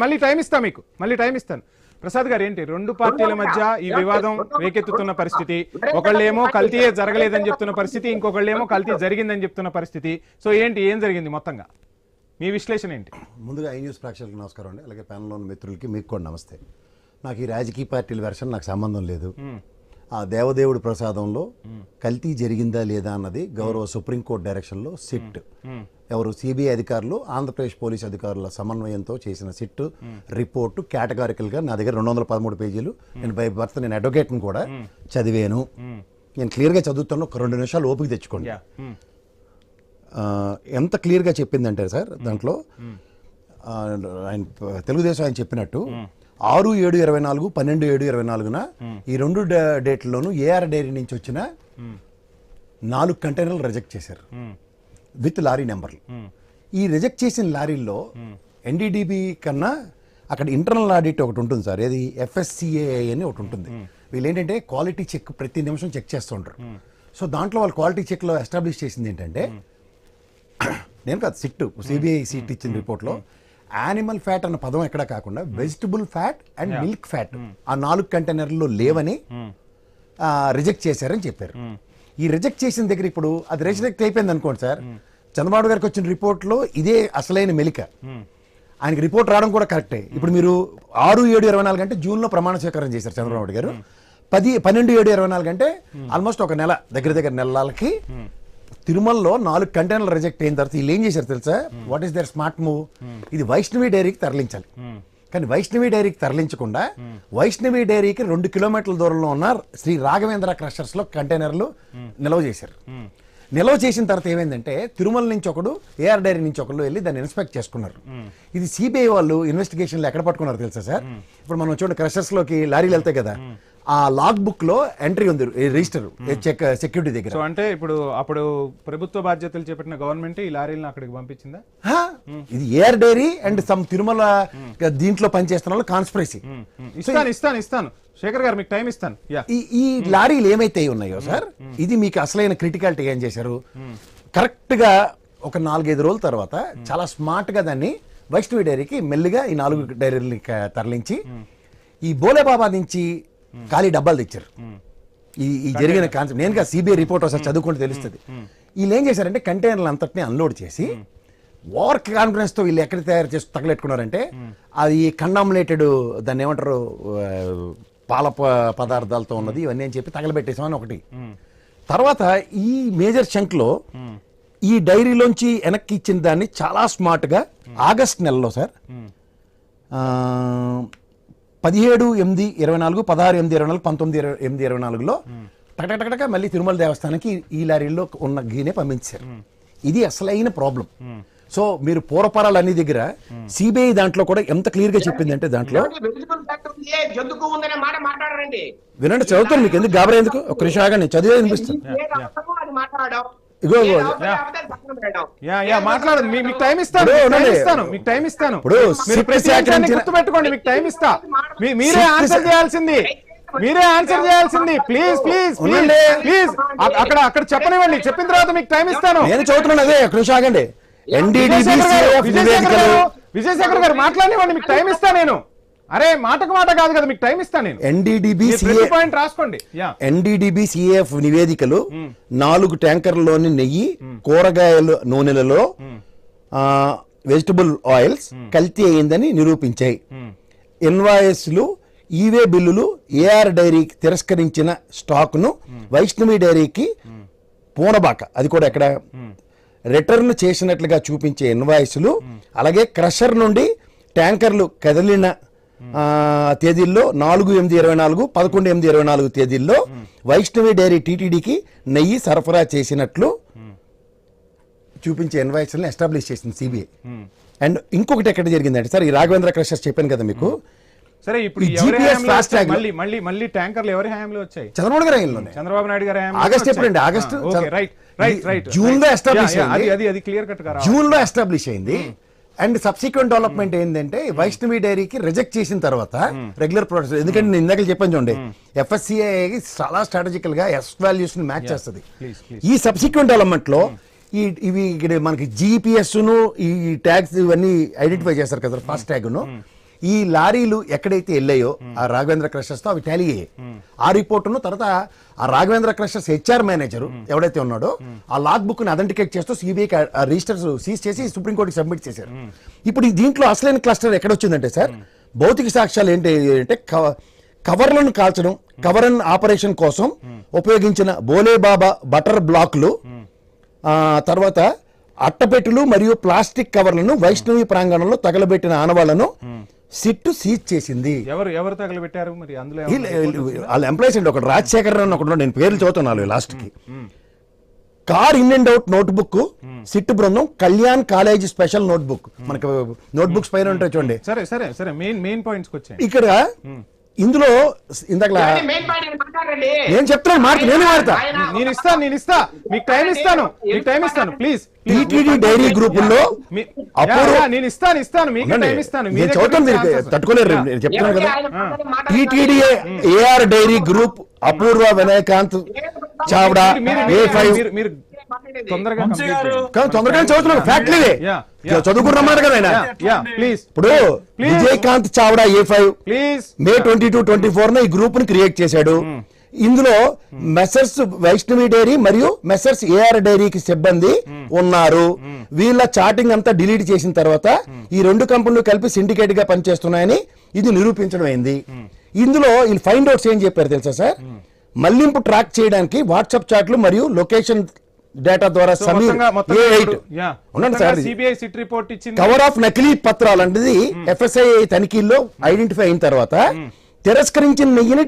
మళ్ళీ టైం ఇస్తా మీకు, మళ్ళీ టైం ఇస్తాను. ప్రసాద్ గారు, ఏంటి రెండు పార్టీల మధ్య ఈ వివాదం రేకెత్తుతున్న పరిస్థితి? ఒకళ్ళేమో కల్తీయే జరగలేదని చెప్తున్న పరిస్థితి, ఇంకొకళ్ళేమో కల్తీ జరిగిందని చెప్తున్న పరిస్థితి. సో ఏంటి, ఏం జరిగింది మొత్తంగా, మీ విశ్లేషణ ఏంటి? ముందుగా ఐ న్యూస్ ప్రేక్షకులకు నమస్కారం అండి, అలాగే ప్యానెల్లోని మిత్రులకి మీకు కూడా నమస్తే. నాకు ఈ రాజకీయ పార్టీల వెర్షన్ నాకు సంబంధం లేదు. ఆ దేవదేవుడి ప్రసాదంలో కల్తీ జరిగిందా లేదా అన్నది గౌరవ సుప్రీంకోర్టు డైరెక్షన్లో సిట్, ఎవరు సిబిఐ అధికారులు, ఆంధ్రప్రదేశ్ పోలీస్ అధికారుల సమన్వయంతో చేసిన సిట్ రిపోర్టు కేటగారికల్గా నా దగ్గర 213 పేజీలు. నేను బై బర్త్ నేను అడ్వకేట్ని కూడా చదివాను. నేను క్లియర్గా చదువుతాను, ఒక 2 నిమిషాలు ఓపిక తెచ్చుకోండి. ఎంత క్లియర్గా చెప్పిందంటే సార్, దాంట్లో ఆయన తెలుగుదేశం ఆయన చెప్పినట్టు 6/7/24, 12/7/24న ఈ 2 డేట్లలోనూ ఏఆర్ డైరీ నుంచి వచ్చిన 4 కంటైనర్లు రిజెక్ట్ చేశారు విత్ లారీ నెంబర్లు. ఈ రిజెక్ట్ చేసిన లారీల్లో ఎన్డీడీబీ కన్నా అక్కడ ఇంటర్నల్ ఆడిట్ ఒకటి ఉంటుంది సార్, ఏది FSCAI అని ఒకటి ఉంటుంది. వీళ్ళు ఏంటంటే క్వాలిటీ చెక్ ప్రతి నిమిషం చెక్ చేస్తూ ఉంటారు. సో దాంట్లో వాళ్ళు క్వాలిటీ చెక్లో ఎస్టాబ్లిష్ చేసింది ఏంటంటే, నేను కాదు సిట్, సిబిఐ సిట్ ఇచ్చిన రిపోర్ట్లో యానిమల్ ఫ్యాట్ అన్న పదం ఎక్కడా కాకుండా vegetable fat and milk fat ఆ 4 కంటైనర్లో లేవని రిజెక్ట్ చేశారని చెప్పారు. ఈ రిజెక్ట్ చేసిన దగ్గర ఇప్పుడు అది రిజెక్ట్ అయిపోయింది అనుకోండి సార్, చంద్రబాబు గారికి వచ్చిన రిపోర్ట్లో ఇదే అసలైన మెలిక. ఆయనకి రిపోర్ట్ రావడం కూడా కరెక్టే. ఇప్పుడు మీరు 6/7/24 అంటే జూన్లో ప్రమాణ స్వీకారం చేశారు చంద్రబాబు గారు. 12/7/24 అంటే ఆల్మోస్ట్ ఒక నెల, దగ్గర నెలలకి తిరుమలలో 4 కంటైనర్లు రిజెక్ట్ అయిన తర్వాత వీళ్ళు ఏం చేశారు తెలుసా? What is their smart move? ఇది వైష్ణవి డైరీకి తరలించాలి. కానీ వైష్ణవి డైరీకి తరలించకుండా వైష్ణవి డైరీకి 2 కిలోమీటర్ల దూరంలో ఉన్న శ్రీ రాఘవేంద్ర క్రషర్స్ లో కంటైనర్లు నిల్వ చేశారు. నిల్వ చేసిన తర్వాత ఏమైందంటే, తిరుమల నుంచి ఒకడు, ఏఆర్ డైరీ నుంచి ఒకళ్ళు వెళ్ళి దాన్ని ఇన్స్పెక్ట్ చేసుకున్నారు. ఇది సిబిఐ వాళ్ళు ఇన్వెస్టిగేషన్లో ఎక్కడ పట్టుకున్నారు తెలుసా సార్? ఇప్పుడు మనం చూడండి, క్రషర్స్ లోకి లారీలు వెళ్తాయి కదా, ఆ లాగ్ బుక్ లో ఎంట్రీ ఉంది, రిజిస్టర్ సెక్యూరిటీ దగ్గర. అంటే ఇప్పుడు అప్పుడు ప్రభుత్వ బాధ్యతలు చేపట్టిన గవర్నమెంట్ ఈ లారీలను అక్కడికి పంపించిందా? ఇది AR dairy and some Tirumala దీంట్లో పనిచేస్తున్న వాళ్ళు కాన్స్పిరసీ. ఇస్తాను శేఖర్ గారు, మీకు టైం ఇస్తాను. ఈ లారీలు ఏమైతే ఉన్నాయో సార్, ఇది మీకు అసలైన క్రిటికాలిటీ ఏం చేశారు? కరెక్ట్ గా ఒక 4-5 రోజుల తర్వాత చాలా స్మార్ట్ గా దాన్ని వైష్ణవి డైరీకి మెల్లిగా ఈ 4 డైరీలని తరలించి ఈ బోలేబాబా నుంచి ఖాళీ డబ్బాలు తెచ్చారు. ఈ జరిగిన కాన్సెప్ట్ నేను సిబిఐ రిపోర్ట్ ఒకసారి చదువుకుంటే తెలుస్తుంది. వీళ్ళు ఏం చేశారంటే కంటైనర్లు అంతటిని అన్లోడ్ చేసి ఓవర్ కాన్ఫిడెన్స్ తో వీళ్ళు ఎక్కడ తయారు చేసి తగలెట్టుకున్నారంటే, అది కండామినేటెడ్, దాన్ని ఏమంటారు, పాల పదార్థాలతో ఉన్నది ఇవన్నీ అని చెప్పి తగలబెట్టేసామని ఒకటి. తర్వాత ఈ మేజర్ చంక్ లో ఈ డైరీలోంచి వెనక్కి ఇచ్చిన దాన్ని చాలా స్మార్ట్ గా ఆగస్ట్ నెలలో సార్ 17/8/24, 16/8/24, 19/8/24లో టకటక మళ్ళీ తిరుమల దేవస్థానానికి ఈ లారీల్లో ఉన్న గీనే పంపించారు. ఇది అసలైన ప్రాబ్లం. సో మీరు పూర్వపరాలు అన్ని దగ్గర సిబిఐ దాంట్లో కూడా ఎంత క్లియర్ గా చెప్పింది అంటే, దాంట్లో వినండి, చదువుతాను, మీకు ఎందుకు గాబరా, ఎందుకు ఒక నిమిషం ఆగండి, చదివే వినిపిస్తాను. మాట్లాడదు, మీకు టైం ఇస్తాను. గుర్తుపెట్టుకోండి, మీకు టైం ఇస్తా. మీరే ఆన్సర్ చేయాల్సింది, ప్లీజ్ ప్లీజ్ ప్లీజ్. అక్కడ చెప్పనివ్వండి, చెప్పిన తర్వాత మీకు టైం ఇస్తాను. నేను చదువుతున్నాను, అదే ఒక నిమిషం ఆగండి. విజయశేఖర్ గారు మాట్లాడివ్వండి, మీకు టైం ఇస్తా నేను. అరే మాటకు మాట కాదు కదా, మీకు టైం ఇస్తాను నేను. ఎన్డీడీబీ సిఏఎఫ్ నివేదికలు 4 ట్యాంకర్లలోని నెయ్యి, కూరగాయల నూనెలలో వెజిటబుల్ ఆయిల్స్ కల్తీ అయిందని నిరూపించాయి. ఇన్వాయిస్లు, ఈవే బిల్లులు, ఏఆర్ డైరీకి తిరస్కరించిన స్టాక్ ను వైష్ణవి డైరీకి పూనబాక, అది కూడా ఎక్కడ రిటర్న్ చేసినట్లుగా చూపించే ఇన్వాయిస్లు, అలాగే క్రషర్ నుండి ట్యాంకర్లు కదిలిన తేదీల్లో 4/8/24, 11/8/24 తేదీల్లో వైష్ణవి డైరీ టీటీడీకి నెయ్యి సరఫరా చేసినట్లు చూపించే ఇన్వాయిస్లను ఎస్టాబ్లిష్ చేసింది సిబిఐ. అండ్ ఇంకొకటి ఎక్కడ జరిగిందంటే సార్, ఈ రాఘవేంద్ర క్రషర్స్ చెప్పాను కదా మీకు. సరే, ఇప్పుడు మళ్ళీ ట్యాంకర్లు ఎవరి హయాంలో వచ్చాయి? చంద్రబాబు గారి హయాంలోనే. చంద్రబాబు నాయుడు గారి ఆగస్ట్ ఎప్పుడండి? ఆగస్ట్ జూన్ లో ఎస్టాబ్లిష్ అయింది. జూన్ లో ఎస్టాబ్లిష్ అయింది. అండ్ సబ్సిక్వెంట్ డెవలప్మెంట్ ఏంటంటే, వైష్ణవి డైరీకి రిజెక్ట్ చేసిన తర్వాత రెగ్యులర్ ప్రొడక్ట్స్, ఎందుకంటే నేను ఇందాక చెప్పాను చూడండి, FSCAI చాలా స్ట్రాటజికల్ గా ఎస్ వాల్యూస్ ని మ్యాచ్ చేస్తుంది. ఈ సబ్సిక్వెంట్ డెవలప్మెంట్ లో ఇవి మనకి GPS ను, ఈ ట్యాగ్స్ ఇవన్నీ ఐడెంటిఫై చేస్తారు కదా, ఫాస్ట్ ట్యాగ్ ను. ఈ లారీలు ఎక్కడైతే వెళ్ళాయో ఆ రాఘవేంద్ర క్రషర్స్ తో అవి టాలీ అయ్యాయి. ఆ రిపోర్టును తర్వాత ఆ రాఘవేంద్ర క్రషర్స్ హెచ్ఆర్ మేనేజర్ ఎవడైతే ఉన్నాడో ఆ లాగ్ బుక్ ని అథెంటికేట్ చేస్తూ సిబిఐకి రిజిస్టర్స్ సీజ్ చేసి సుప్రీంకోర్టుకి సబ్మిట్ చేశారు. ఇప్పుడు దీంట్లో అసలైన క్లస్టర్ ఎక్కడొచ్చిందంటే సార్, భౌతిక సాక్ష్యాలు ఏంటి అంటే కవర్లను కాల్చడం, కవరన్ ఆపరేషన్ కోసం ఉపయోగించిన బోలేబాబా బటర్ బ్లాక్లు, తర్వాత అట్టపెట్టెలు మరియు ప్లాస్టిక్ కవర్లను వైష్ణవి ప్రాంగణంలో తగలబెట్టిన ఆనవాళ్లను సిట్ సీజ్ చేసింది. ఎవరు తగలబెట్టారు మరి అందులో? వాళ్ళ ఎంప్లాయీస్ అండి, ఒకటి రాజశేఖర్ అని ఒకటి, నేను పేర్లు చదువుతున్నాను లాస్ట్ కి. Car in and out notebook SIT బృందం కళ్యాణ్ కాలేజీ స్పెషల్ నోట్బుక్, మనకు నోట్బుక్స్ పైన ఉంటాయి చూడండి. సరే సరే సరే మెయిన్ పాయింట్స్ వచ్చాయి ఇక్కడ. ఇందులో ఇందాక నేను చెప్తున్నాను మాట, నేను వాడతా, నేను ఇస్తా మీకు టైం ఇస్తాను ప్లీజ్. టీటీడీ డైరీ గ్రూపుల్లో నేను ఇస్తాను మీకు టైం ఇస్తాను. నేను చదువుతాను, మీరు తట్టుకోలేరు, నేను చెప్తున్నాను కదా. టీటీడీ ఏఆర్ డైరీ గ్రూప్ అపూర్వ వినయకాంత్ చావ్డా మీరు తొందరగా చదువుతున్నాను, ఫ్యాక్టరీ చదువుకున్నమాట కదా ఆయన. ప్లీజ్ ఇప్పుడు విజయకాంత్ చావ్డా A5 ప్లీజ్ మే 22-24 ఈ గ్రూప్ ని క్రియేట్ చేశాడు. ఇందులో మెసర్స్ వైష్ణవి డైరీ మరియు మెసర్స్ ఏఆర్ డైరీకి సిబ్బంది ఉన్నారు. వీళ్ళ చాటింగ్ అంతా డిలీట్ చేసిన తర్వాత ఈ రెండు కంపెనీలు కలిపి సిండికేట్ గా పనిచేస్తున్నాయని ఇది నిరూపించడం అయింది. ఇందులో ఈ ఫైండ్ అవుట్స్ ఏం చెప్పారు తెలుసా సార్, మళ్లింపు ట్రాక్ చేయడానికి వాట్సాప్ చాట్లు మరియు లొకేషన్ డేటా ద్వారా సమీర్ ఉండండి సార్, కవర్ ఆఫ్ నకిలీ పత్రాలు అనేది ఎఫ్ఎస్ఐ తనిఖీల్లో ఐడెంటిఫై అయిన తర్వాత తిరస్కరించిన నెయ్యిని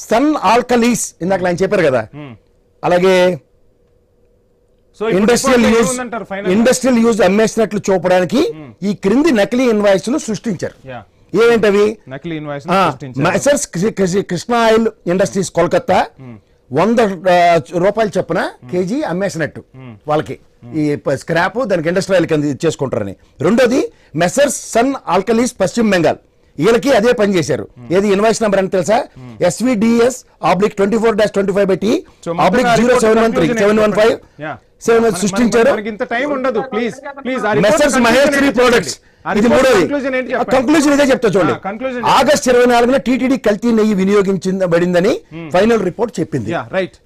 సన్ ఆల్కలీస్ ఇందాక ఆయన చెప్పారు కదా, అలాగే ఇండస్ట్రియల్ యూజ్ అమ్మేసినట్లు చూపడానికి ఈ క్రింది నకిలీ ఇన్వాయిస్లు సృష్టించారు. ఏమేంటవి? నకిలీ invoice Messrs Krishna oil industries Kolkata 100 రూపాయలు చొప్పున కేజీ అమ్మేసినట్టు వాళ్ళకి ఈ స్క్రాప్ దానికి ఇండస్ట్రియల్ కింద చేసుకుంటారని. రెండోది మెసర్స్ సన్ ఆల్కలీస్ పశ్చిమ బెంగాల్, వీళ్ళకి అదే పని చేశారు. ఏది ఇన్వాయిస్ నెంబర్ అని తెలుసా? SVDS /24-25/T /0713-715 సృష్టించారు. మెసర్స్ మహేశ్వరి ప్రొడక్ట్స్, ఇది మూడోది. కంక్లూజన్ ఇదే చెప్తా చూడండి. ఆగస్ట్ 24న టీటీడీ కల్తీ నెయ్యి వినియోగించబడిందని ఫైనల్ రిపోర్ట్ చెప్పింది.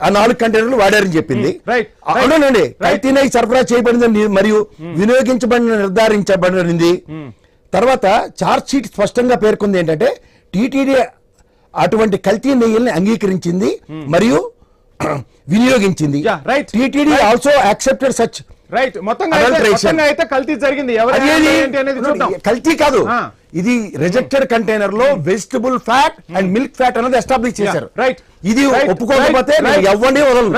ఆ 4 కంటైనర్లు వాడారని చెప్పింది. అవునండి, కల్తీ నెయ్యి సరఫరా చేయబడిందని మరియు వినియోగించబడిన నిర్ధారించబడింది. తర్వాత చార్జ్ షీట్ స్పష్టంగా పేర్కొంది ఏంటంటే టీటీడీ అటువంటి కల్తీ నెయ్యిల్ని అంగీకరించింది మరియు వినియోగించింది. టీటీడీ ఆల్సో యాక్సెప్టెడ్ సచ్ అయితే కల్తీ జరిగింది. కల్తీ కాదు, ఇది రిజెక్టెడ్ కంటైనర్ లో vegetable fat and milk fat అనేది ఎస్టాబ్లిష్ చేశారు. ఇది ఒప్పుకోకపోతే ఎవరిని వదలరు.